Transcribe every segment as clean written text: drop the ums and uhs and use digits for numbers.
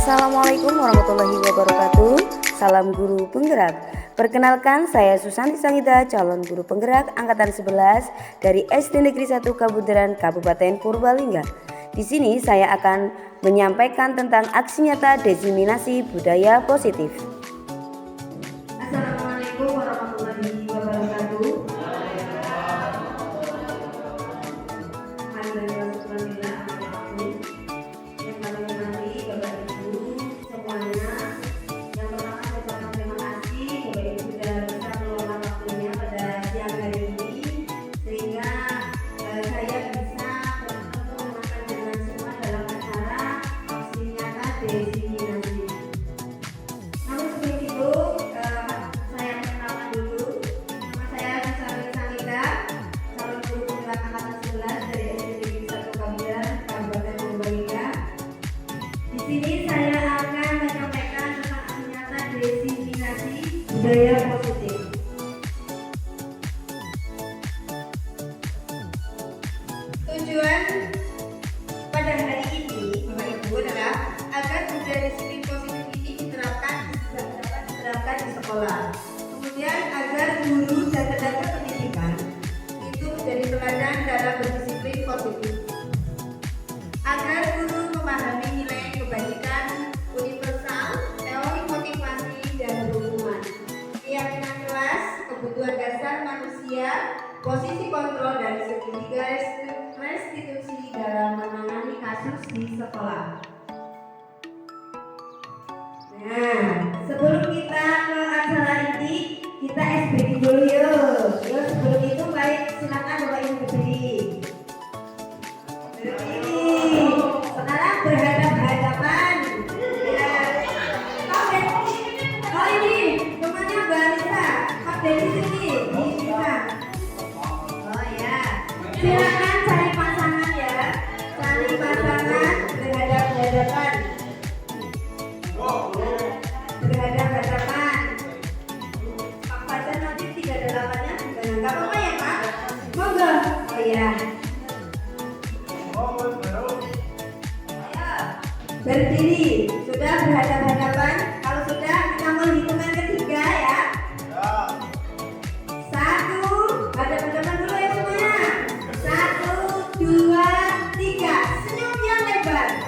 Assalamualaikum warahmatullahi wabarakatuh. Salam guru penggerak. Perkenalkan, saya Susanti Sangita, calon guru penggerak angkatan 11 dari SD Negeri 1 Kabupaten Purbalingga. Di sini saya akan menyampaikan tentang aksi nyata diseminasi budaya positif. Assalamualaikum warahmatullahi wabarakatuh. Yang kami hormati Bapak Ibu semuanya. Yang pertama saya ucapkan terima kasih Bapak Ibu sudah bisa meluangkan waktunya pada siang hari ini sehingga saya bisa bertemu dengan semua dalam acara aksi nyata diseminasi. Namun sebelum itu saya perkenalkan dulu, nama saya Susanti Sangita, calon guru penggerak angkatan 11 dari SD Negeri 1 Kabupaten Purbalingga. Di sini saya akan menyampaikan tentang aksi nyata diseminasi budaya positif. Tujuan pada hari ini, Bapak Ibu, adalah agar budaya disiplin positif ini diterapkan di sekolah. Kemudian agar guru dan tenaga pendidikan itu menjadi teladan dalam berdisiplin positif. Agar guru memahami nilai kebajikan universal, teori motivasi dan hubungan, keyakinan kelas, kebutuhan dasar manusia, posisi kontrol dan segitiga restitusi dalam menangani kasus di sekolah. Nah, sebelum kita ke acara ini, kita SBD dulu yuk. Sebelum itu baik silakan Bapak Ibu berdiri. Sekarang berhadap-hadapan. Ya. Oh ini temannya Mbak Lisa. Pak Dedi sini. Bisa. Oh ya. Silakan cari pasangan ya. Cari pasangan berhadap-hadapan. Berhadap-hadapan. Pak Fajar nanti 38-nya juga nggak apa-apa ya Pak? Monggo. Oh ya. Berdiri, sudah berhadapan-hadapan. Kalau sudah, kita mau hitungan ketiga ya. Satu, hadap-hadapan dulu ya semuanya. 1, 2, 3. Senyum yang lebar.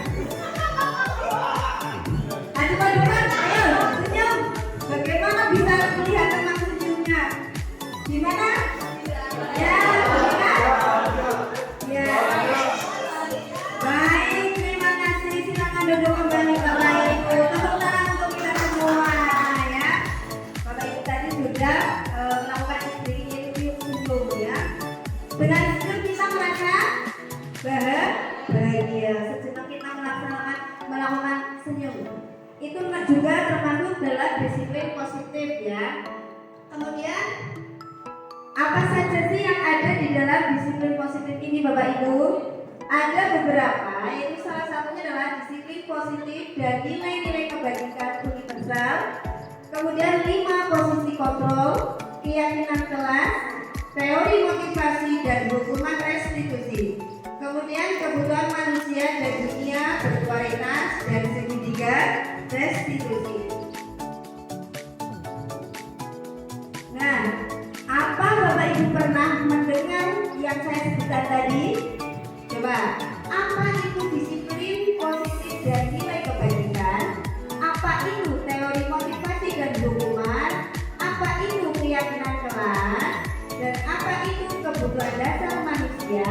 Hadap-hadapan, ayo senyum. Bagaimana bisa melihat teman senyumnya? Gimana? Ya, lihat. Ya. Baik, terima kasih. Silakan duduk kembali Bapak Ibu. Tepuk tangan untuk kita semua ya. Bapak Ibu tadi sudah melakukan SBY sebelum ya. Dengan senyum kita merasa bahagia. Sejenak kita melakukan senyum. Itu juga termasuk dalam disiplin positif ya. Kemudian apa saja sih yang ada di dalam disiplin positif ini Bapak Ibu? Ada beberapa, yaitu salah satunya adalah disiplin positif dan nilai-nilai kebajikan universal. Kemudian 5 posisi kontrol, keyakinan kelas, teori motivasi dan hukuman restitusi. Kemudian kebutuhan manusia dan dunia berkualitas dan segitiga restitusi. Nah, apa Bapak Ibu pernah mendengar yang saya sebutkan tadi? Coba, apa itu disiplin positif dan nilai kebajikan? Apa itu teori motivasi dan hukuman? Apa itu keyakinan kelas? Dan apa itu kebutuhan dasar manusia?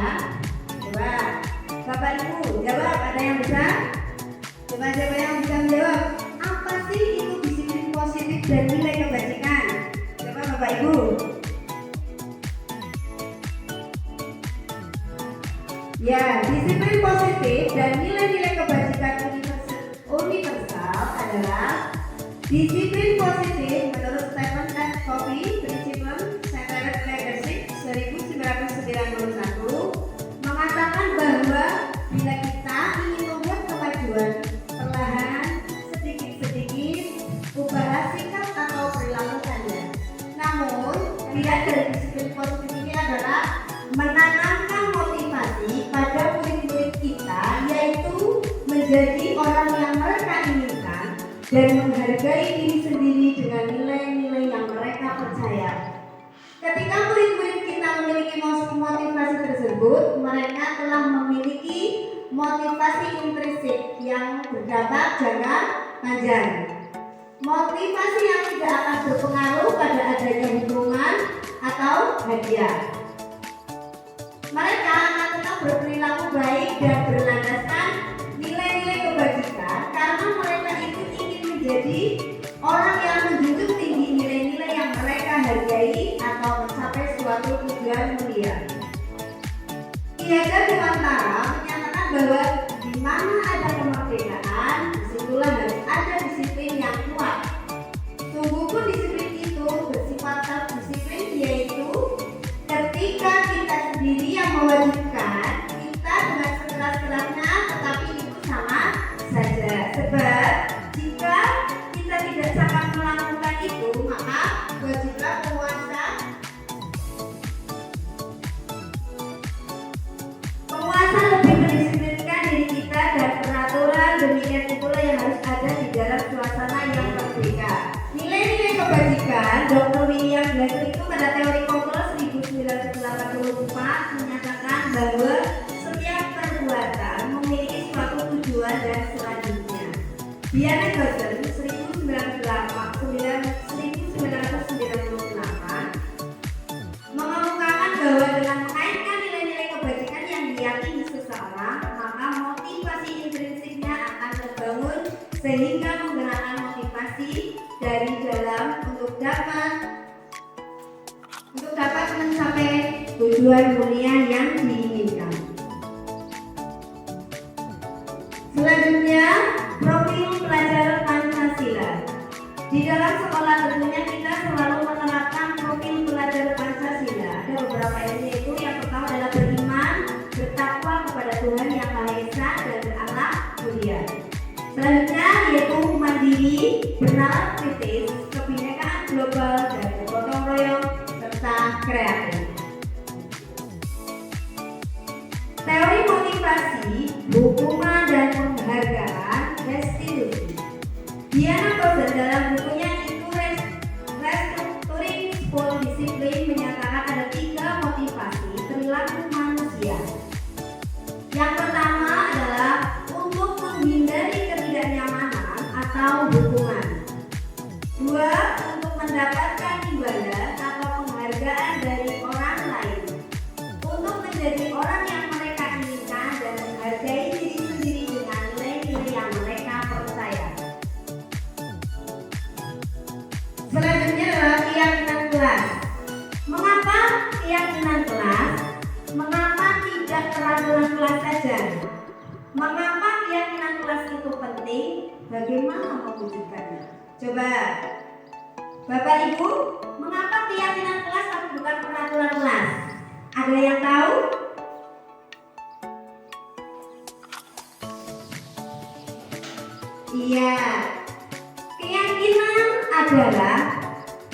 Coba, Bapak Ibu jawab, ada yang bisa? Coba siapa yang bisa menjawab? Apa sih itu disiplin positif dan nilai kebajikan? Coba Bapak Ibu. Ya, disiplin positif dan nilai-nilai kebajikan universal adalah disiplin positif menurut Stephen F. Covey, Principle Centered Leadership 1991 mengatakan bahwa bila kita ingin membuat kemajuan perlahan, sedikit-sedikit, ubahlah sikap atau perilaku Anda. Namun, pilihan dari disiplin positif ini adalah menanamkan motivasi pada murid-murid kita, yaitu menjadi orang yang mereka inginkan dan menghargai diri sendiri dengan nilai-nilai yang mereka percaya. Ketika murid-murid kita memiliki motivasi tersebut, mereka telah memiliki motivasi intrinsik yang berdampak jangka panjang. Motivasi yang tidak akan berpengaruh pada adanya hubungan atau hadiah. Mereka akan tetap berperilaku baik dan berlandaskan nilai-nilai kebajikan karena mereka itu ingin menjadi orang yang menjunjung tinggi nilai-nilai yang mereka hargai atau mencapai suatu tujuan mulia. Piagam Nusantara menyatakan bahwa di mana ada kemerdekaan, disitulah harus ada disiplin yang kuat. Sungguh pun disiplin itu bersifat self-disiplin, yaitu ketika kita sendiri yang mewajibkan kita dengan sekeras-kerasnya, tetapi itu sama saja. Sebab jika kita tidak sangat melakukan itu, maka wajiblah penguasa lebih mendisiplinkan diri kita dan peraturan demikian pula yang harus ada di dalam suasana yang merdeka. Nilai-nilai kebajikan Dr. William Glasser itu pada teori kontrol 1984 menyatakan bahwa setiap perbuatan memiliki suatu tujuan dan selanjutnya. Diana Gosser 1998 mengemukakan bahwa dengan mengaitkan nilai-nilai kebajikan yang diyakini seseorang, maka motivasi intrinsiknya akan terbangun sehingga menggerakkan motivasi dari dalam untuk dapat mencapai tujuan mulia yang diinginkan. Selanjutnya, profil pelajar Pancasila. Di dalam sekolah tentunya kita selalu menerapkan profil pelajar Pancasila. Ada beberapa yaitu yang pertama adalah beriman, bertakwa kepada Tuhan Yang Maha Esa dan berakhlak mulia. Selanjutnya yaitu mandiri, bernalar kritis, kebinekaan global dan bergotong royong serta kreatif. Teori motivasi, hukuman dan penghargaan restitusi. Diana Gosser dalam bukunya itu Restructuring School Discipline menyatakan ada 3 motivasi perilaku manusia. Yang pertama adalah untuk menghindari ketidaknyamanan atau hukuman. 2. Untuk mendapatkan imbalan atau penghargaan dari orang lain. Untuk menjadi orang yang mereka inginkan dan menghargai diri sendiri dengan nilai-nilai yang mereka percaya. Selanjutnya adalah keyakinan kelas. Mengapa keyakinan kelas? Mengapa tidak peraturan kelas saja? Mengapa keyakinan kelas itu penting? Bagaimana mewujudkannya? Coba, Bapak Ibu, mengapa keyakinan kelas tapi bukan peraturan kelas? Ada yang tahu? Iya, keyakinan adalah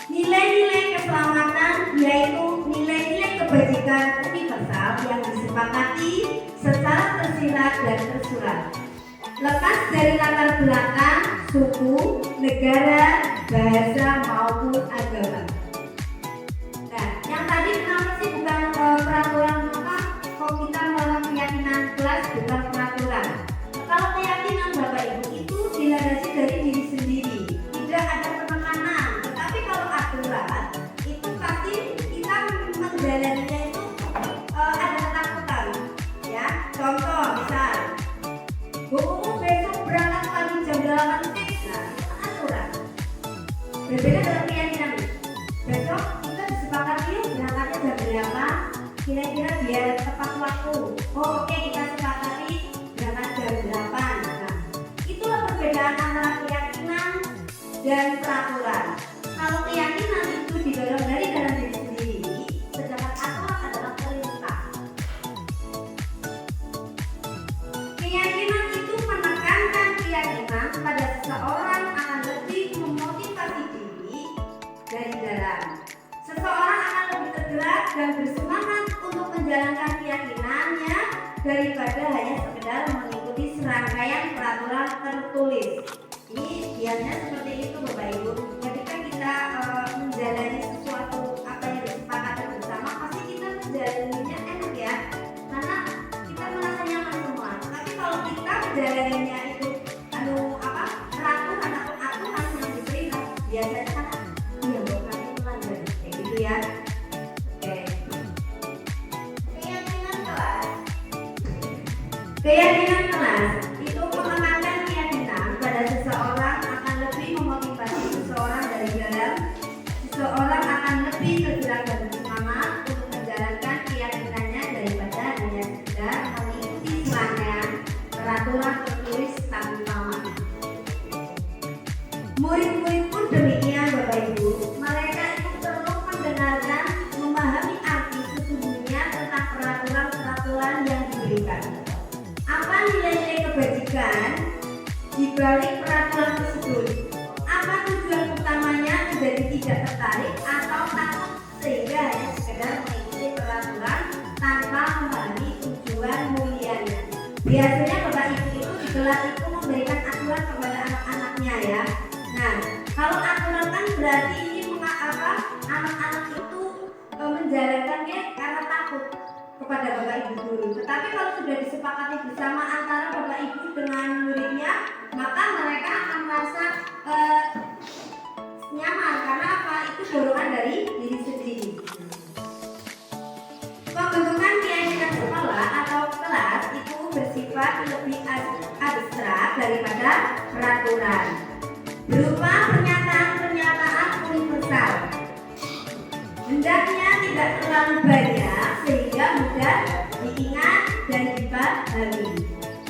nilai-nilai keselamatan, yaitu nilai-nilai kebajikan universal yang disepakati secara tersirat dan tersurat, lepas dari latar belakang, suku, negara, bahasa maupun agama. Nah, yang tadi kenapa sih bukan peraturan? Maka kalau kita melakukan keyakinan kelas bukan peraturan. Kalau keyakinan Bapak Ibu itu dilandasi dari diri sendiri, tidak ada penekanan. Tetapi kalau aturan itu pasti kita menjalaninya itu ada ketakutan, ya. Contoh misal, bukumu besok berangkat pagi jam 8 fix, nah itu kan aturan. Berbeda dengan keyakinan. Besok kita disepakati berangkatnya jam berapa, kira-kira biar tepat waktu. Oh oke, kita sepakati berangkat jam 8. Nah, itulah perbedaan antara keyakinan dan peraturan. Kalau keyakinan itu didorong dari dalam diri sendiri, sedangkan aturan adalah perintah. Keyakinan itu menekankan keyakinan pada seseorang akan lebih memotivasi diri dari dalam. Seseorang akan lebih tergerak dan bersemangat untuk menjalankan keyakinannya daripada hanya sekedar mengikuti serangkaian peraturan tertulis. Ini biasanya seperti itu Bapak Ibu. Ketika kita menjalani sesuatu apa yang disepakati bersama, pasti kita menjalaninya enak ya, karena kita merasa nyaman semua. Tapi kalau kita menjalaninya itu peraturan atau aturan yang diberikan, biasanya kan iya bukan itu melanggar kayak gitu ya. Oke. Keyakinan kelas itu menanamkan keyakinan pada seseorang akan lebih memotivasi seseorang dari dalam. Seseorang akan lebih tergerak dan bersemangat untuk menjalankan keyakinannya daripada hanya sekedar mengikuti serangkaian peraturan tertulis tanpa makna. Murid-murid pun demikian Bapak Ibu. Mereka itu perlu mendengarkan, memahami arti sesungguhnya tentang peraturan-peraturan yang diberikan. Apa nilai-nilai kebajikan di balik peraturan tersebut? Apa tujuan utamanya menjadi tidak tertarik atau takut sehingga hanya sekedar mengikuti peraturan tanpa memahami tujuan mulianya? Biasanya Bapak Ibu itu di kelas itu memberikan aturan kepada anak-anaknya ya. Nah, kalau aturan kan berarti ini anak-anak itu menjalankannya karena takut kepada Bapak Ibu guru. Tetapi kalau sudah disepakati bersama antara Bapak Ibu dengan muridnya, maka mereka akan merasa nyaman karena apa? Itu dorongan dari diri sendiri. Pembentukan keyakinan sekolah atau kelas itu bersifat lebih abstrak daripada peraturan, berupa pernyataan-pernyataan universal. Hendaknya tidak terlalu banyak sehingga mudah diingat dan dipahami.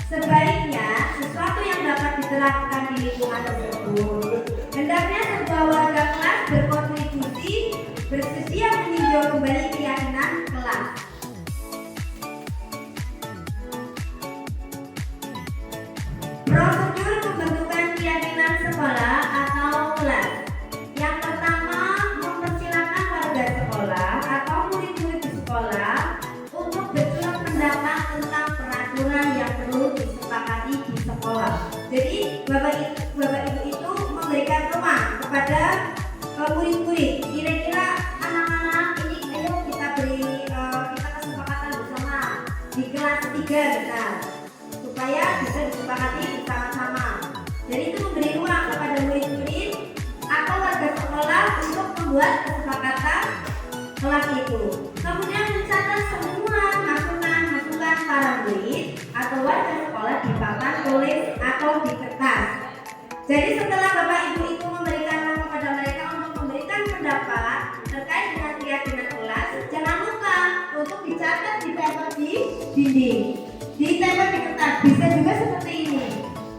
Sebaiknya sesuatu yang dapat diterapkan di lingkungan tersebut. Hendaknya sebuah warga kelas berkontribusi, bersedia meninjau kembali keyakinan kelas. Prosedur pembentukan keyakinan sekolah atau kelas. Yang pertama, mempersilakan warga sekolah atau murid-murid di sekolah untuk bersurat pendapat tentang peraturan yang perlu disepakati di sekolah. Jadi Bapak Ibu itu memberikan ruang kepada murid-murid. Kira-kira anak-anak ini ayo kita kesepakatan bersama di kelas 3 besar supaya bisa disepakati bersama-sama. Jadi itu memberi ruang kepada murid-murid atau warga sekolah untuk membuat kesepakatan kelas itu. Kemudian mencatat semua masukan para murid atau warga sekolah di papan tulis atau di kertas. Jadi setelah Bapak Ibu itu memberikan ruang kepada mereka untuk memberikan pendapat terkait dengan keyakinan kelas, jangan lupa untuk dicatat, ditempel di dinding, ditempel di kertas. Bisa juga seperti ini.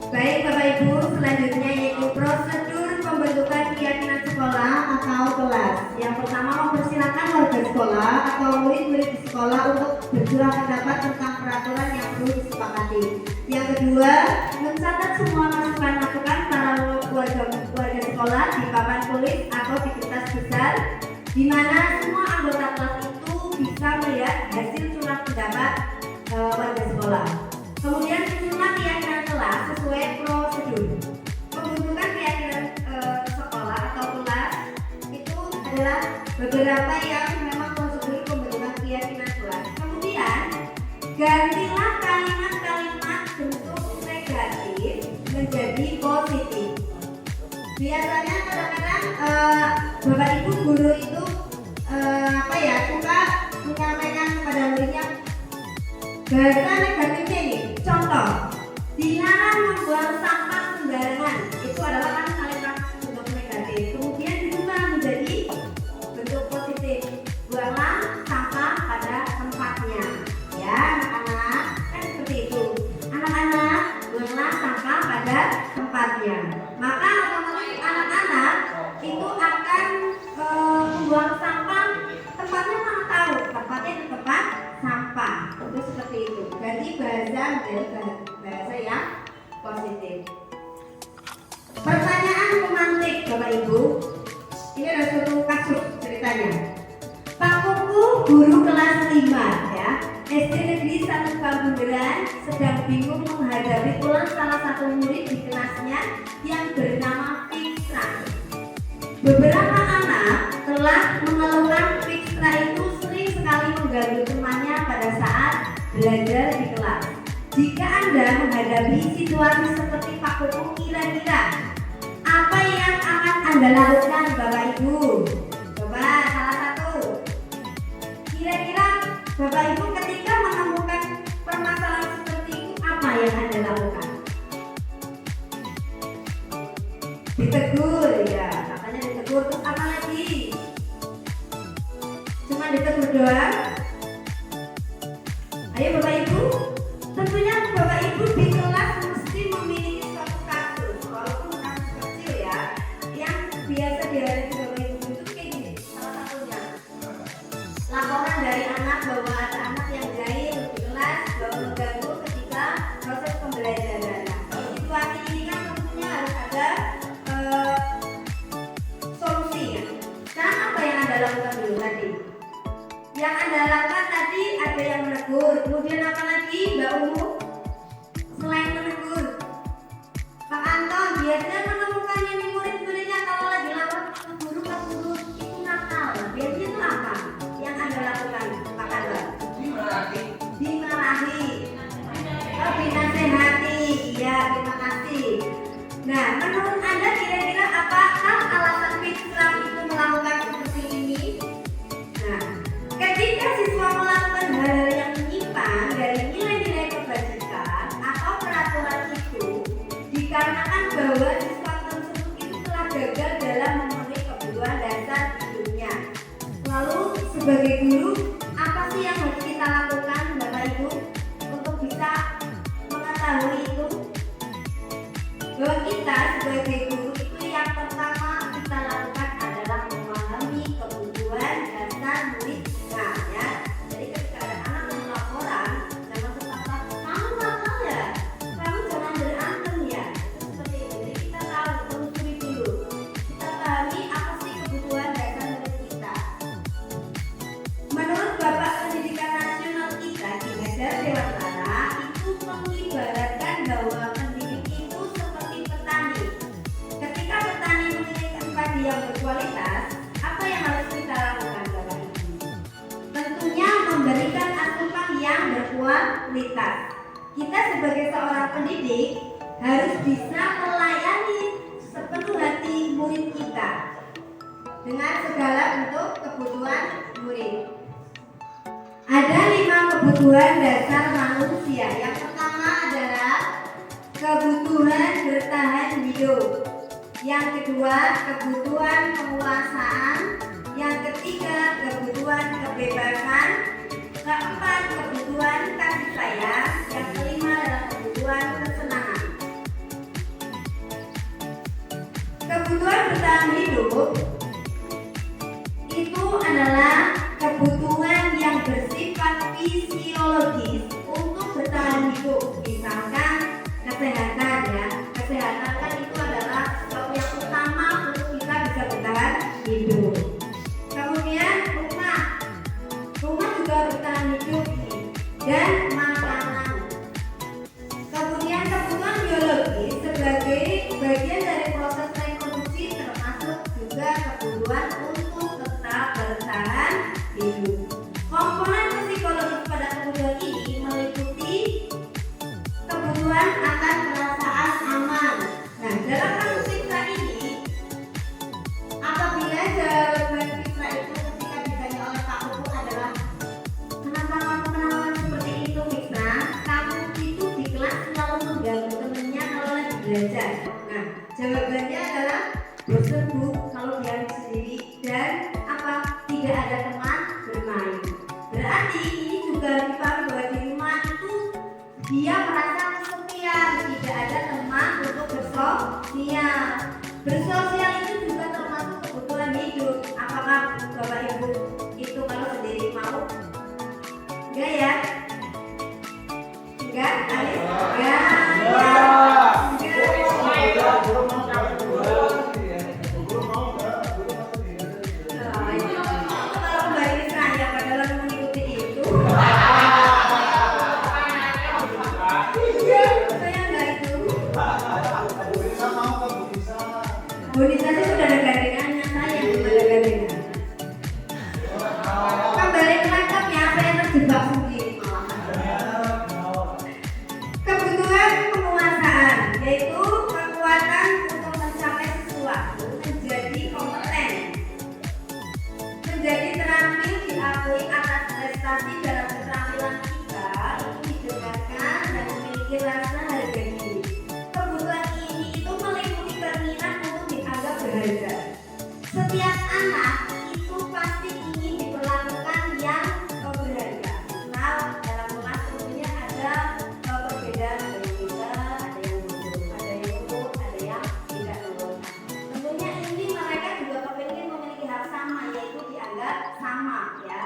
Baik Bapak Ibu, selanjutnya yaitu prosedur pembentukan keyakinan sekolah atau kelas. Yang pertama, mempersilakan warga sekolah atau murid-murid di sekolah untuk bersurat pendapat tentang peraturan yang perlu disepakati. Yang kedua, mencatat semua masukan-masukan para warga sekolah di papan tulis atau di kertas besar, di mana semua anggota kelas itu bisa melihat hasil surat pendapat warga sekolah. Kemudian susunan keyakinan kelas sesuai prosedur. Pembentukan keyakinan sekolah atau kelas itu adalah beberapa yang memang prosedur pembentukan keyakinan kelas. Kemudian gantilah kalimat-kalimat bentuk negatif menjadi positif. Biasanya kadang-kadang Bapak Ibu guru itu suka menyampaikan kepada muridnya bahasa negatifnya ini. Contoh, dilarang membuang sampah sembarangan. Itu adalah kan kalimat bentuk negatif. Kemudian dirubah menjadi bentuk positif. Buanglah sampah pada tempatnya. Ya, anak-anak, kan seperti itu. Anak-anak, buanglah sampah pada tempatnya. Maka otomatis anak-anak itu akan membuang sampah tempatnya mana tahu, tempatnya di tempat sampah. Itu seperti itu. Ganti bahasa menjadi bahasa yang positif. Pertanyaan pemantik Bapak Ibu. Ini ada suatu kasus ceritanya. Pak Kuku, guru kelas 5 ya, SD Negeri 1 Kabunderan sedang bingung menghadapi ulang salah satu murid di kelasnya yang bernama Fitra. Beberapa anak telah mengeluhkan Fitra itu sering sekali mengganggu temannya pada saat belajar di kelas. Jika Anda menghadapi situasi seperti Pak Pupung, kira-kira apa yang akan Anda lakukan Bapak Ibu? Coba salah satu. Kira-kira Bapak Ibu ketika menemukan permasalahan seperti itu, apa yang Anda lakukan? Ditegur ya, katanya ditegur. Terus apa lagi? Cuma ditegur doang? Ayo Bapak Ibu, tentunya Bapak Ibu di kelas mesti memiliki suatu kasus, walaupun kasus kecil ya, yang biasa dihadapi Bapak Ibu itu kayak gini. Salah satunya laporan dari anak bahwa ada anak yang jahil di kelas bahwa mengganggu ketika proses pembelajaran. Nah, kalau situasi ini kan tentunya harus ada solusi ya. Nah, apa yang Anda lakukan dulu tadi? Yang Anda lakukan tadi ada yang menegur, kemudian apa lagi Mbak Umu? Selain menegur, Pak Anton biasanya menemukannya di murid-muridnya kalau lagi lapor ke guru itu nakal. Biasanya itu apa yang Anda lakukan Pak Anton? Dimarahi. Oh, dinasehati. Iya, terima kasih. Nah, menurut Anda kira-kira apakah alasan Fitra itu melakukan seperti ini? Nah, ketika siswa melakukan hal yang menyimpang dari nilai-nilai kebajikan atau peraturan itu, dikarenakan bahwa siswa tersebut itu telah gagal dalam memenuhi kebutuhan dasar hidupnya. Lalu sebagai guru, apa sih yang harus kita lakukan Bapak Ibu untuk bisa mengetahui itu? Bahwa kita sebagai guru itu yang pertama kita lakukan adalah memahami kebutuhan dasar murid kita ya. Jadi ketika ada anak yang laporan, jangan berkata kamu nakal ya, kamu jangan berantem ya, seperti itu. Jadi kita tahu, telusuri dulu, kita pahami apa sih kebutuhan dasar murid kita. Menurut Bapak Pendidikan Nasional kita di Hajar Dewantara itu mengibaratkan bahwa pendidik itu seperti petani. Ketika petani menginginkan padi yang berkualitas, apa yang harus kita lakukan Bapak Ibu? Tentunya memberikan asupan yang berkualitas. Kita sebagai seorang pendidik harus bisa melayani sepenuh hati murid kita dengan segala bentuk kebutuhan murid. Ada 5 kebutuhan dasar manusia. Yang pertama adalah kebutuhan bertahan hidup. Yang kedua, kebutuhan penguasaan. Yang ketiga, kebutuhan kebebasan. Keempat, kebutuhan kasih sayang. Yang kelima adalah kebutuhan kesenangan. Kebutuhan bertahan hidup itu adalah kebutuhan yang bersifat fisiologis untuk bertahan hidup. Misalkan kesehatan ya, kesehatan kan itu adalah sesuatu yang utama untuk kita bisa bertahan hidup. Kemudian rumah juga bertahan hidup dan makanan. Kemudian kebutuhan biologis sebagai bagian dari proses reproduksi termasuk juga kebutuhan untuk tetap bertahan hidup. Komponen psikologis pada kebutuhan ini meliputi kebutuhan akan perasaan aman. Nah, dalam kasus Fitra ini, apabila jawaban Fitra itu ketika ditanya oleh Pak Pupu adalah kenapa kamu melakukan seperti itu Fitra? Kamu itu di kelas selalu mengganggu temannya kalau lagi belajar. Nah, jawabannya adalah bosan Bu kalau dia sendiri dan tidak ada teman bermain. Berarti ini juga dipahami bahwa di rumah itu dia merasa kesepian, tidak ada teman untuk bersosial. Bersosial itu juga termasuk kebutuhan hidup. Apakah Bapak Ibu itu kalau sendiri mau? Enggak ya? Enggak? Alis? Enggak? Bonisasi sudah ada gandengannya, saya belum ada gandengan. Kembali ke laptopnya, saya terjebak sendiri malah. Kebutuhan penguasaan yaitu kekuatan untuk mencapai sesuatu, menjadi kompeten, menjadi terampil, diakui atas prestasi dalam keterampilan kita, itu didengarkan dan memiliki rasa harga diri. Kebutuhan ini itu meliputi keinginan untuk dianggap berharga. Setiap anak itu pasti ingin diperlakukan yang berharga. Nah, dalam kelas tentunya ada perbedaan, ada yang pintar, ada yang bodoh, ada yang lembut, ada yang tidak lembut. Tentunya ini mereka juga kepingin memiliki hak sama, yaitu dianggap sama ya.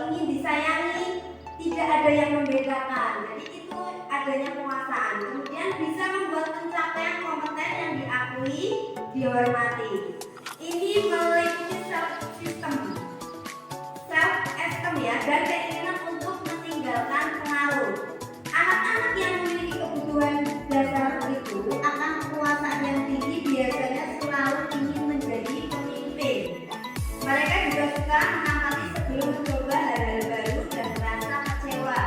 Ingin disayangi, tidak ada yang membedakan. Jadi itu adanya penguasaan. Kemudian bisa membuat pencapaian kompeten yang diakui, dihormati. Ini meliputi self-esteem ya, dan keinginan untuk meninggalkan pengaruh. Anak-anak yang memiliki kebutuhan dasar itu akan kekuasaan yang tinggi, biasanya selalu ingin menjadi pemimpin. Mereka juga suka mengamati sebelum mencoba hal-hal baru dan merasa kecewa.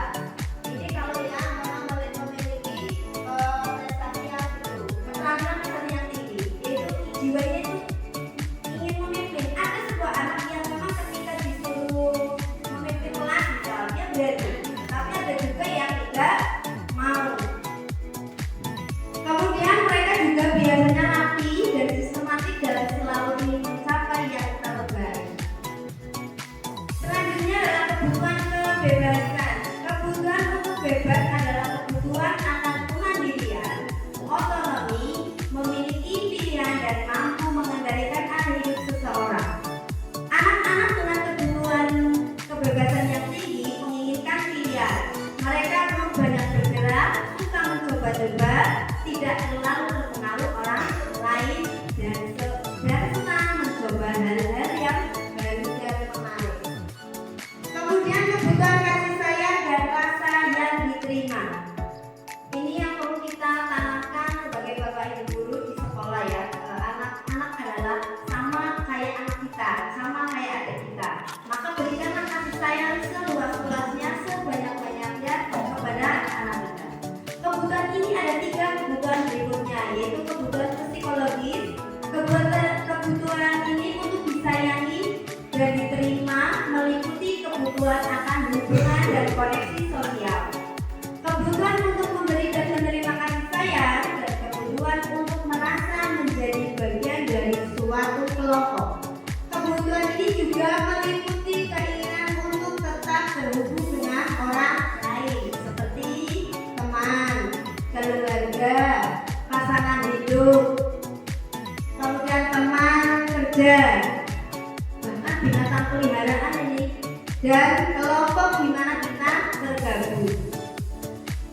Ini kalau yang memang memiliki prestasi yang itu, keterampilan yang tinggi, yaitu jiwanya itu ingin memimpin. Ada sebuah anak yang memang ketika disuruh memimpin kelas misalnya berani, tapi ada juga yang tidak mau. Kemudian mereka juga biasanya rapi dan sistematik dalam selalu ingin mencapai yang terbaik. Selanjutnya adalah kebutuhan kebebasan. Kebutuhan untuk bebas adalah kebutuhan akan kemandirian, otonomi, memiliki pilihan dan mampu mengendalikan arah hidup seseorang. Anak-anak dengan kebutuhan kebebasan yang tinggi menginginkan pilihan. Mereka perlu banyak bergerak, suka mencoba-coba, tidak terlalu terpengaruh orang lain, dan senang mencoba hal-hal yang baru dan menarik. Kemudian kebutuhan kasih sayang dan rasa yang diterima. Ini yang perlu kita tanamkan sebagai bapak ibu guru di sekolah ya. Anak-anak adalah sama kayak anak kita, sama kayak adik kita. Maka berikanlah kasih sayang seluas-luasnya, sebanyak-banyaknya kepada anak kita. Kebutuhan ini ada 3 kebutuhan berikutnya, yaitu kebutuhan psikologis. Kebutuhan ini untuk disayangi dan diterima, meliputi kebutuhan akan hubungan dan koneksi sosial. Kebutuhan untuk memberi dan menerima kasih sayang, dan kebutuhan untuk merasa menjadi bagian dari suatu kelompok. Kebutuhan ini juga meliputi keinginan untuk tetap terhubung dengan orang lain, seperti teman, keluarga, pasangan hidup, kemudian teman kerja, bahkan binatang peliharaan ini, dan kelompok di mana kita tergabung.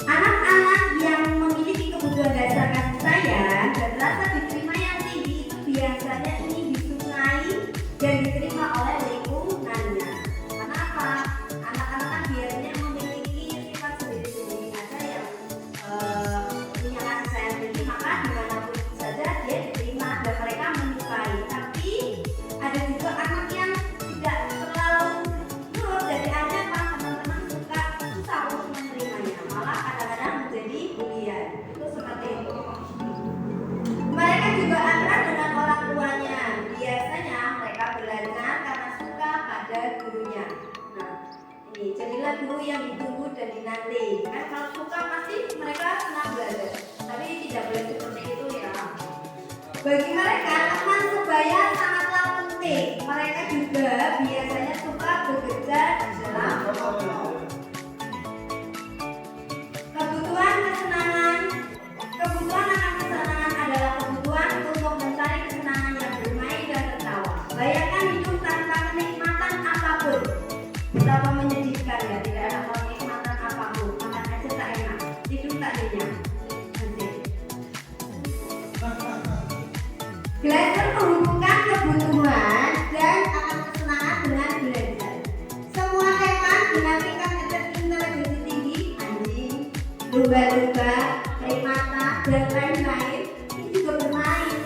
Anak-anak yang memiliki kebutuhan dasar kasih sayang dan rasa diterima yang tinggi itu biasanya ingin disukai dan diterima oleh lingkungannya. Karena apa? Anak-anak kan biasanya memiliki sifat sendiri-sendiri, ada yang punya kasih sayang tinggi, maka dimanapun saja dia diterima dan mereka menyukai. Tapi ada juga anak yang tidak terlalu nurut, jadi ada teman-teman suka susah untuk menerimanya, malah kadang-kadang menjadi bulian. Itu seperti itu. Mereka juga akrab dengan orang tuanya. Biasanya mereka belajar karena suka pada gurunya. Nah, ini jadilah guru yang ditunggu dan dinanti. Kan kalau suka pasti mereka senang belajar. Tapi tidak boleh seperti itu ya. Bagi mereka teman sebaya sangatlah penting. Mereka juga biasanya suka bekerja dalam kelompok. Kebutuhan kesenangan. Kebutuhan akan kesenangan adalah kebutuhan untuk mencari kesenangan yang bermain dan tertawa. Bayangkan hidup tanpa kenikmatan apapun. Betapa menyedihkan ya, tidak ada kenikmatan apapun. Makan aja tak enak, hidup tak kenyang. Belajar menghubungkan kebutuhan dan akan kesenangan dengan belajar. Semua hewan dengan tingkat intelijensi tinggi, anjing, lumba-lumba, primata, dan lain-lain, ini juga bermain.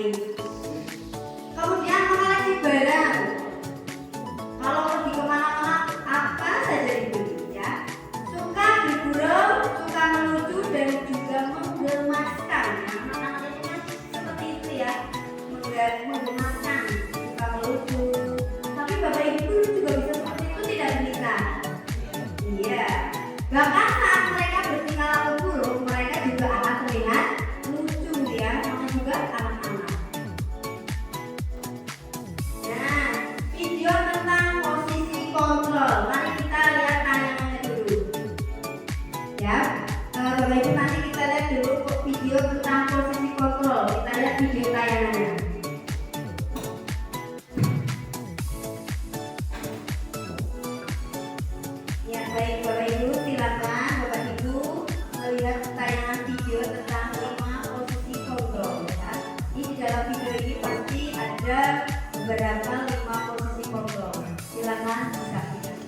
lain. Kemudian mengoleksi barang. Kalau pergi kemana-mana apa saja dibeli ya. Suka bergurau, suka melucu dan juga menggemaskan. Anak-anak itu kan seperti itu ya, menggemaskan, suka melucu. Tapi bapak ibu juga bisa seperti itu, tidak demikian. Iya. Bahkan saat mereka bertingkah laku buruk, mereka juga akan terlihat lucu ya, sama juga anak-anak. Nah, video tentang posisi kontrol. Mari kita lihat tayangannya dulu. Ya, Bapak Ibu nanti kita lihat dulu video tentang posisi kontrol. Kita lihat video tayangannya. Ya, baik Bapak Ibu, silakan Bapak Ibu melihat tayangan video tentang 5 posisi kontrol ya. Di dalam video ini pasti ada beberapa 5 posisi kontrol. Silakan disaksikan.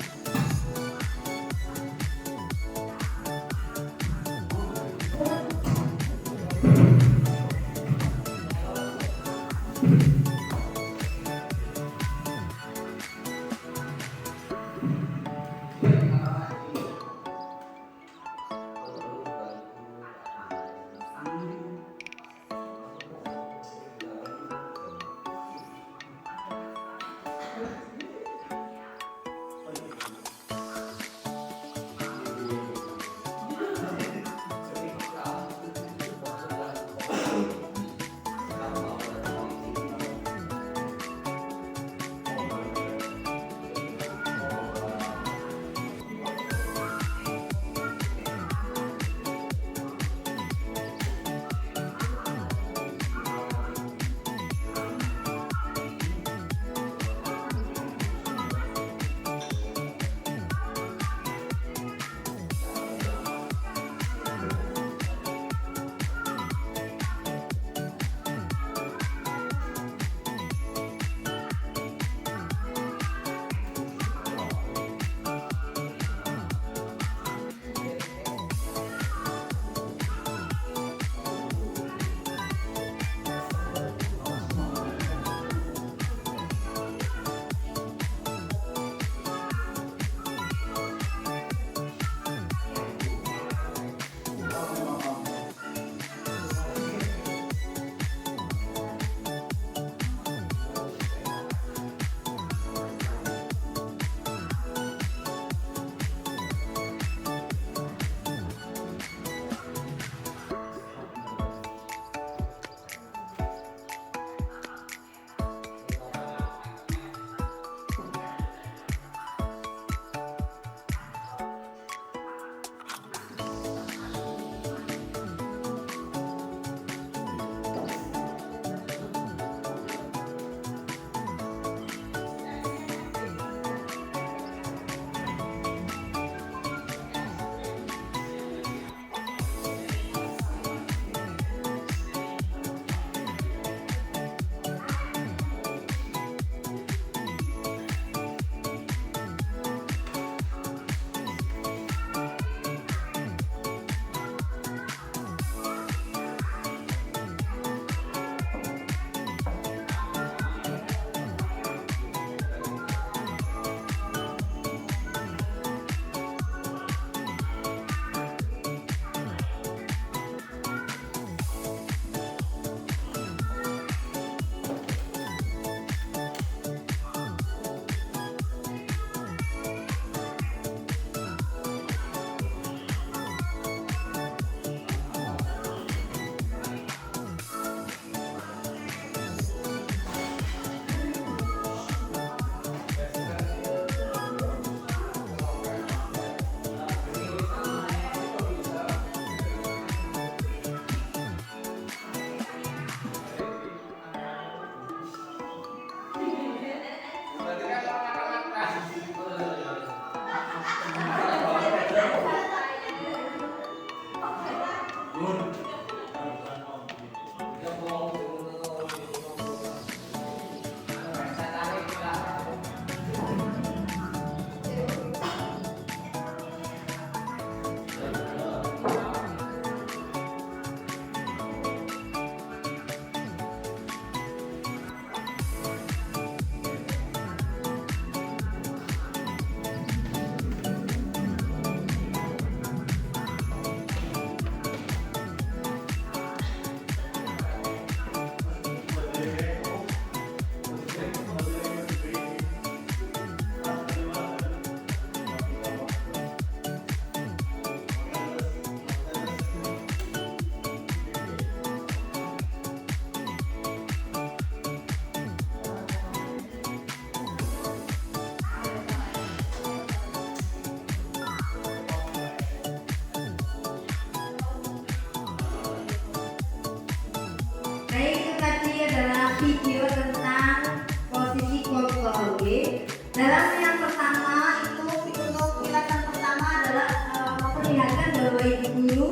Dalam yang pertama itu untuk ulasan pertama adalah memperlihatkan bahwa ibu guru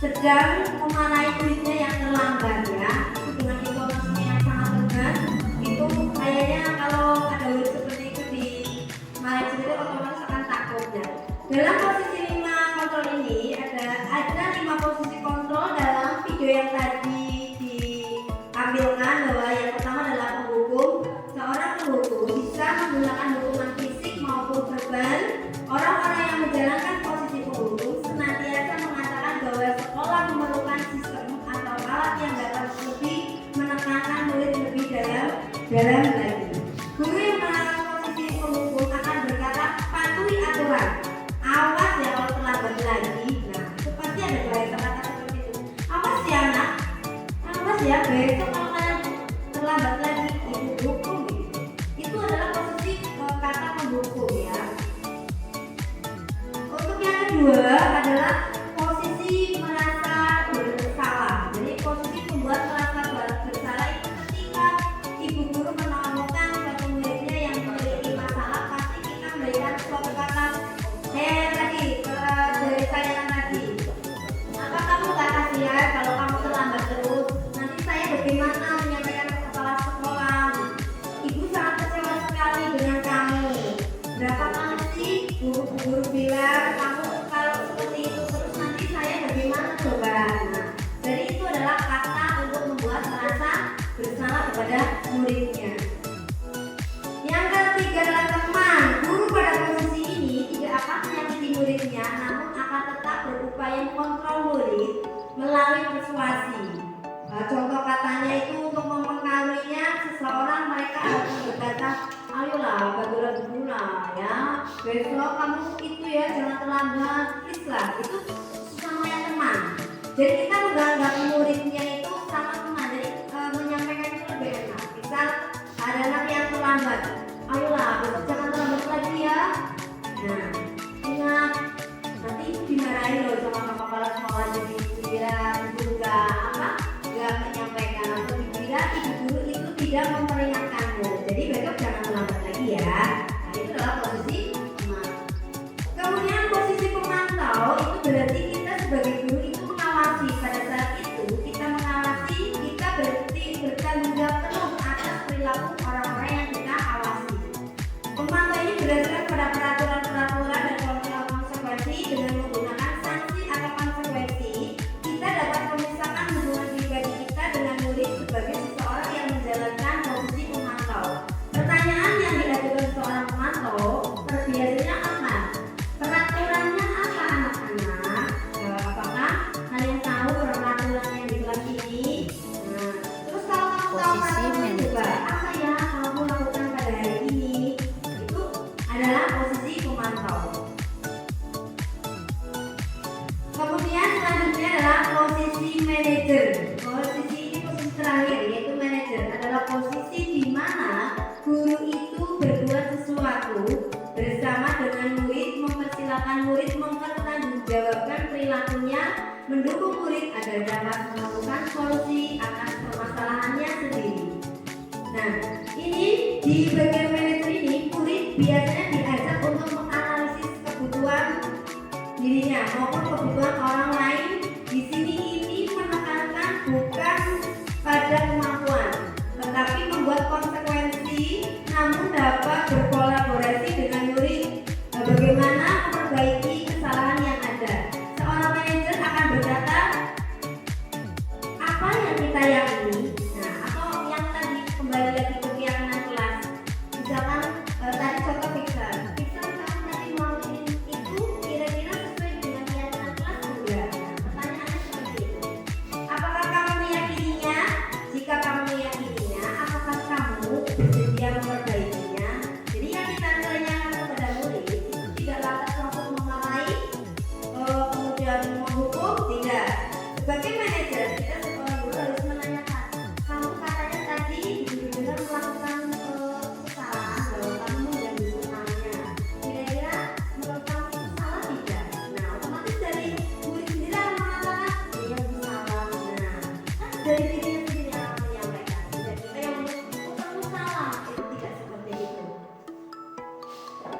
sedang memarahi muridnya yang terlambat ya. Itu dengan informasinya yang sangat tegas. Itu kayaknya kalau ada murid seperti itu di marahi sendiri otomatis akan takut ya. Dalam posisi 5 kontrol ini ada 5 posisi kontrol dalam video yang tadi diambilkan, bahwa yang pertama adalah penghukum. Seorang penghukum bisa menggunakan hukuman fisik maupun verbal. Orang-orang yang menjalankan posisi penghukum senantiasa mengatakan bahwa sekolah memerlukan sistem atau alat yang dapat lebih menekankan murid lebih dalam lagi. Guru yang melakukan posisi penghukum akan berkata, patuhi aturan, awas ya kalau terlambat lagi. Nah, itu pasti ada bahasa kata seperti itu. Awas ya anak, awas ya besok kalau kalian terlambat lagi ibu hukum gitu. Itu adalah posisi kata menghukum ya. Untuk yang kedua adalah posisi merasa bersalah. Jadi posisi membuat merasa bersalah itu ketika ibu guru menemukan suatu muridnya yang memiliki masalah, pasti kita memberikan suatu kata tadi dari saya yang tadi. Apa kamu gak kasihan kalau kamu terlambat terus? Nanti saya bagaimana menyampaikan ke kepala sekolah? Ibu sangat kecewa sekali dengan kamu. Berapa kali sih guru bilang kamu kalau seperti itu terus nanti saya bagaimana coba? Nah, jadi itu adalah kata untuk membuat merasa bersalah kepada muridnya. Yang ketiga adalah teman. Guru pada posisi ini tidak akan menyakiti muridnya, namun akan tetap berupaya mengontrol murid melalui persuasi. Contoh katanya itu untuk mempengaruhinya seseorang, mereka akan berkata, ayolah bagulah dulu lah ya, besok kamu itu ya jangan terlambat, please lah. Itu sama yang teman. Jadi kita menganggap muridnya itu sama teman, jadi menyampaikan itu lebih enak. Misal ada anak yang terlambat, ayolah besok jangan terlambat lagi ya. Nah, ingat nanti dimarahin loh sama kepala sekolah, jadi dibilang guru nggak menyampaikan, atau dibilang ibu guru itu tidak memperingatkanmu, jadi besok jangan terlambat lagi ya. Nah, itu adalah posisi teman. Kemudian posisi pemantau itu berarti kita sebagai guru itu mengawasi. Pada saat itu kita mengawasi, kita berarti bertanggung jawab penuh atas perilaku orang-orang yang kita awasi. Pemantau ini berdasarkan pada peraturan-peraturan dan konsekuensi. Dengan menggunakan sanksi atau konsekuensi, kita dapat memisahkan hubungan pribadi kita dengan murid sebagai seseorang yang menjalankan posisi pemantau. Pertanyaan yang diajukan seorang pemantau biasanya apa? Peraturannya apa anak-anak? Apakah kalian tahu peraturan yang di kelas ini? Nah, terus kalau kamu tahu peraturan juga apa ya kamu lakukan pada hari ini? Itu adalah posisi pemantau. Kemudian selanjutnya adalah posisi manajer. Posisi ini posisi terakhir, yaitu manajer adalah posisi di mana guru itu berbuat sesuatu bersama dengan murid, mempersilahkan murid mempertanggungjawabkan perilakunya, mendukung murid agar dapat menemukan solusi atas permasalahannya sendiri. Nah, ini di bagian manajer ini murid biasanya diajak untuk menganalisis kebutuhan dirinya maupun kebutuhan orang lain. Di sini ini menekankan bukan pada kemampuan, tetapi membuat konsekuensi, namun dapat berkolaborasi dengan murid bagaimana memperbaiki kesalahan yang ada. Seorang manajer akan berkata apa yang kita yakini, nah atau yang tadi kembali lagi ke keyakinan kelas.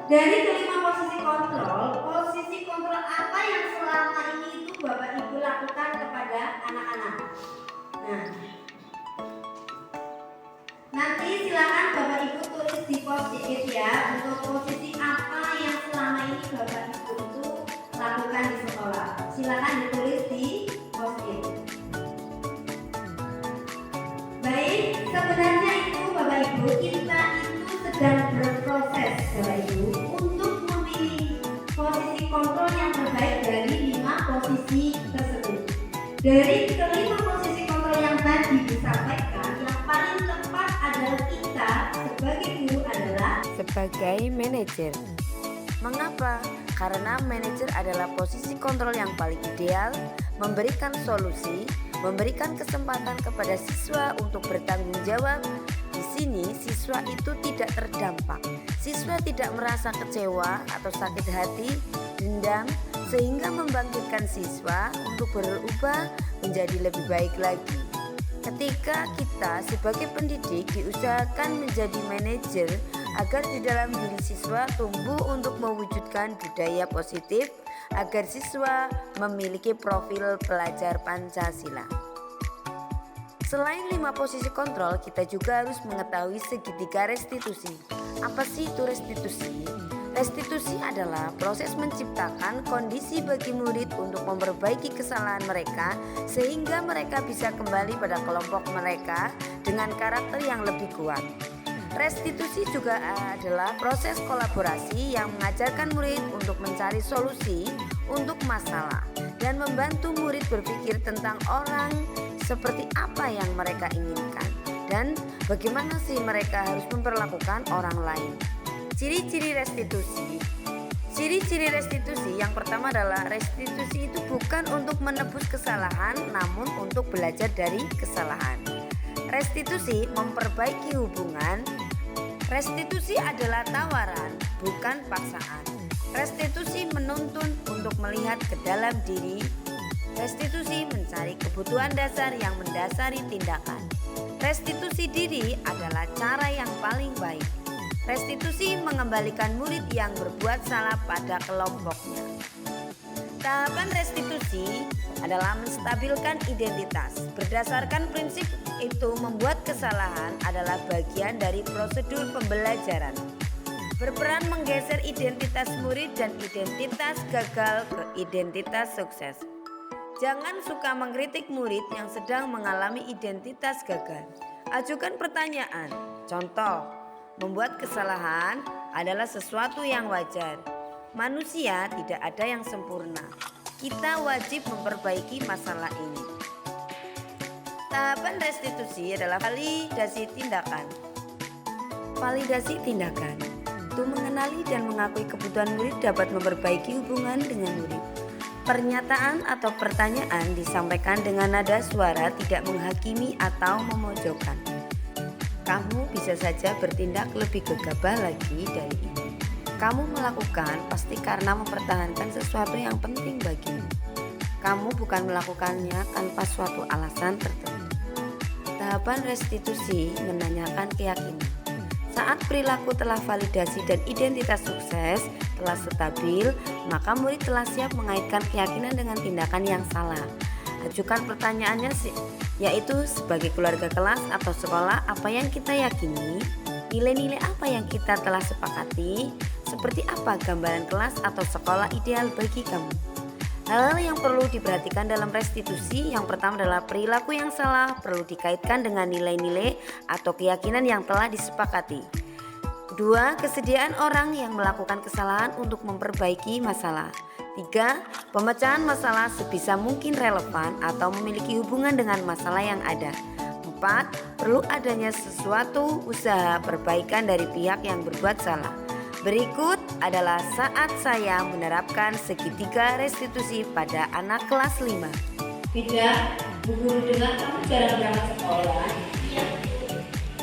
Dari kelima posisi kontrol apa yang selama ini itu Bapak Ibu lakukan kepada anak-anak? Nah, nanti silakan Bapak Ibu tulis di post-it ya, untuk posisi apa yang selama ini Bapak Ibu itu lakukan di sekolah. Silakan ditulis di post-it. Baik, sebenarnya itu Bapak Ibu, kita itu sedang berproses Bapak Ibu untuk memilih posisi kontrol yang terbaik dari 5 posisi tersebut. Dari kelima posisi kontrol yang tadi disampaikan, yang paling tepat adalah kita sebagai guru adalah sebagai manajer. Mengapa? Karena manajer adalah posisi kontrol yang paling ideal, memberikan solusi, memberikan kesempatan kepada siswa untuk bertanggung jawab. Di sini siswa itu tidak terdampak. Siswa tidak merasa kecewa atau sakit hati, dendam, sehingga membangkitkan siswa untuk berubah menjadi lebih baik lagi. Ketika kita sebagai pendidik diusahakan menjadi manajer agar di dalam diri siswa tumbuh untuk mewujudkan budaya positif agar siswa memiliki profil pelajar Pancasila. Selain 5 posisi kontrol, kita juga harus mengetahui segitiga restitusi. Apa sih itu restitusi? Restitusi adalah proses menciptakan kondisi bagi murid untuk memperbaiki kesalahan mereka sehingga mereka bisa kembali pada kelompok mereka dengan karakter yang lebih kuat. Restitusi juga adalah proses kolaborasi yang mengajarkan murid untuk mencari solusi untuk masalah dan membantu murid berpikir tentang orang seperti apa yang mereka inginkan dan bagaimana sih mereka harus memperlakukan orang lain. Ciri-ciri restitusi. Ciri-ciri restitusi yang pertama adalah restitusi itu bukan untuk menebus kesalahan namun untuk belajar dari kesalahan. Restitusi memperbaiki hubungan. Restitusi adalah tawaran, bukan paksaan. Restitusi menuntun untuk melihat ke dalam diri. Restitusi mencari kebutuhan dasar yang mendasari tindakan. Restitusi diri adalah cara yang paling baik. Restitusi mengembalikan murid yang berbuat salah pada kelompoknya. Tahapan restitusi adalah menstabilkan identitas. Berdasarkan prinsip itu, membuat kesalahan adalah bagian dari prosedur pembelajaran. Berperan menggeser identitas murid dan identitas gagal ke identitas sukses. Jangan suka mengkritik murid yang sedang mengalami identitas gagal. Ajukan pertanyaan. Contoh, membuat kesalahan adalah sesuatu yang wajar. Manusia tidak ada yang sempurna. Kita wajib memperbaiki masalah ini. Tahapan restitusi adalah validasi tindakan. Validasi tindakan itu mengenali dan mengakui kebutuhan murid dapat memperbaiki hubungan dengan murid. Pernyataan atau pertanyaan disampaikan dengan nada suara tidak menghakimi atau memojokkan. Kamu bisa saja bertindak lebih gegabah lagi dari ini. Kamu melakukan pasti karena mempertahankan sesuatu yang penting bagimu. Kamu bukan melakukannya tanpa suatu alasan tertentu. Tahapan restitusi menanyakan keyakinan. Saat perilaku telah validasi dan identitas sukses telah stabil, maka murid telah siap mengaitkan keyakinan dengan tindakan yang salah. Ajukan pertanyaannya yaitu sebagai keluarga kelas atau sekolah, apa yang kita yakini, nilai-nilai apa yang kita telah sepakati, seperti apa gambaran kelas atau sekolah ideal bagi kamu. Hal-hal yang perlu diperhatikan dalam restitusi yang pertama adalah perilaku yang salah perlu dikaitkan dengan nilai-nilai atau keyakinan yang telah disepakati. Kedua, kesediaan orang yang melakukan kesalahan untuk memperbaiki masalah. 3. Pemecahan masalah sebisa mungkin relevan atau memiliki hubungan dengan masalah yang ada. 4. Perlu adanya sesuatu usaha perbaikan dari pihak yang berbuat salah. Berikut adalah saat saya menerapkan segitiga restitusi pada anak kelas 5. Tidak, Bu Guru dengar kamu jarang berangkat sekolah.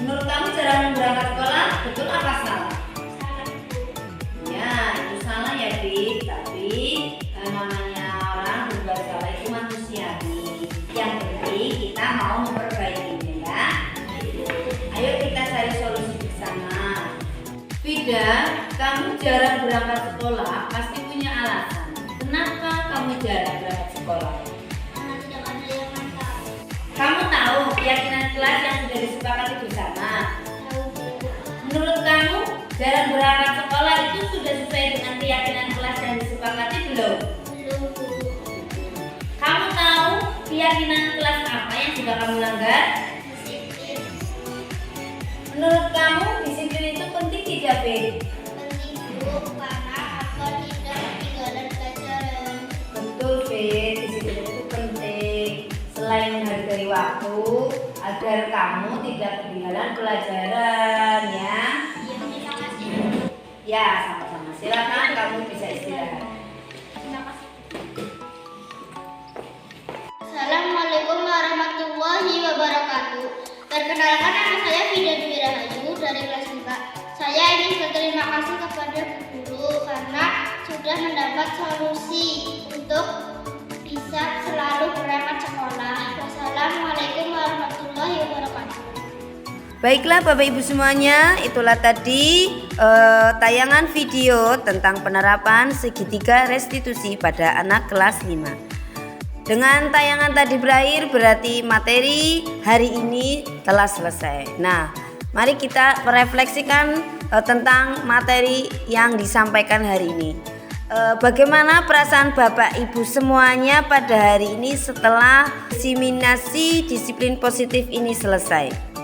Menurut kamu jarang berangkat sekolah, betul apa salah? Ya, itu salah ya, Dik. Tapi namanya orang berbuat salah itu manusiawi. Yang penting kita mau memperbaikinya ya. Ayo kita cari solusi bersama. Vida, kamu jarang berangkat sekolah, pasti punya alasan. Kenapa kamu jarang berangkat sekolah? Karena tidak ada yang mantap. Kamu tahu keyakinan kelas yang sudah disepakati bersama? Tahu Bu. Menurut kamu, jarang berangkat sekolah itu sudah sesuai dengan keyakinan kelas yang disepakati belum? Belum Bu. Kamu tahu keyakinan kelas apa yang sudah kamu langgar? Disiplin. Menurut kamu, disiplin itu penting tidak, Beb? Penting Bu, karena agar tidak ketinggalan pelajaran. Betul, Beb. Disiplin itu penting. Selain menghargai waktu, agar kamu tidak ketinggalan pelajaran, ya. Iya, terima kasih. Ya, sama-sama. Silakan kamu bisa istirahat. Terima kasih. Assalamualaikum warahmatullahi wabarakatuh. Perkenalkan, nama saya Fida Dwi Rahayu dari kelas 5. Saya ingin berterima kasih kepada Bu Guru karena sudah mendapat solusi untuk bisa selalu berangkat sekolah. Wassalamualaikum warahmatullahi wabarakatuh. Baiklah Bapak Ibu semuanya, itulah tadi tayangan video tentang penerapan segitiga restitusi pada anak kelas 5. Dengan tayangan tadi berakhir berarti materi hari ini telah selesai. Nah, mari kita merefleksikan tentang materi yang disampaikan hari ini. Bagaimana perasaan Bapak Ibu semuanya pada hari ini setelah diseminasi disiplin positif ini selesai?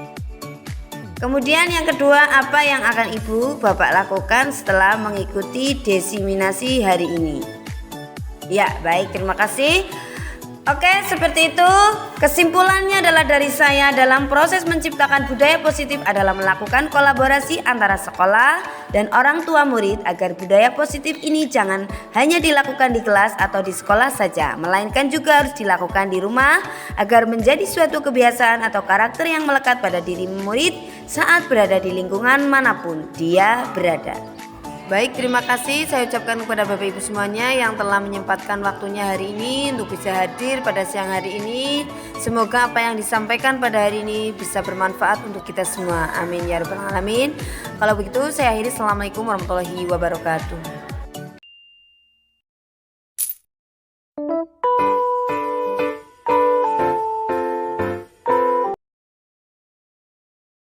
Kemudian yang kedua, apa yang akan Ibu Bapak lakukan setelah mengikuti diseminasi hari ini? Ya, baik, terima kasih. Oke, seperti itu. Kesimpulannya adalah dari saya, dalam proses menciptakan budaya positif adalah melakukan kolaborasi antara sekolah dan orang tua murid agar budaya positif ini jangan hanya dilakukan di kelas atau di sekolah saja, melainkan juga harus dilakukan di rumah agar menjadi suatu kebiasaan atau karakter yang melekat pada diri murid saat berada di lingkungan manapun dia berada. Baik, terima kasih saya ucapkan kepada Bapak Ibu semuanya yang telah menyempatkan waktunya hari ini untuk bisa hadir pada siang hari ini. Semoga apa yang disampaikan pada hari ini bisa bermanfaat untuk kita semua. Amin ya rabbal alamin. Kalau begitu saya akhiri. Assalamualaikum warahmatullahi wabarakatuh.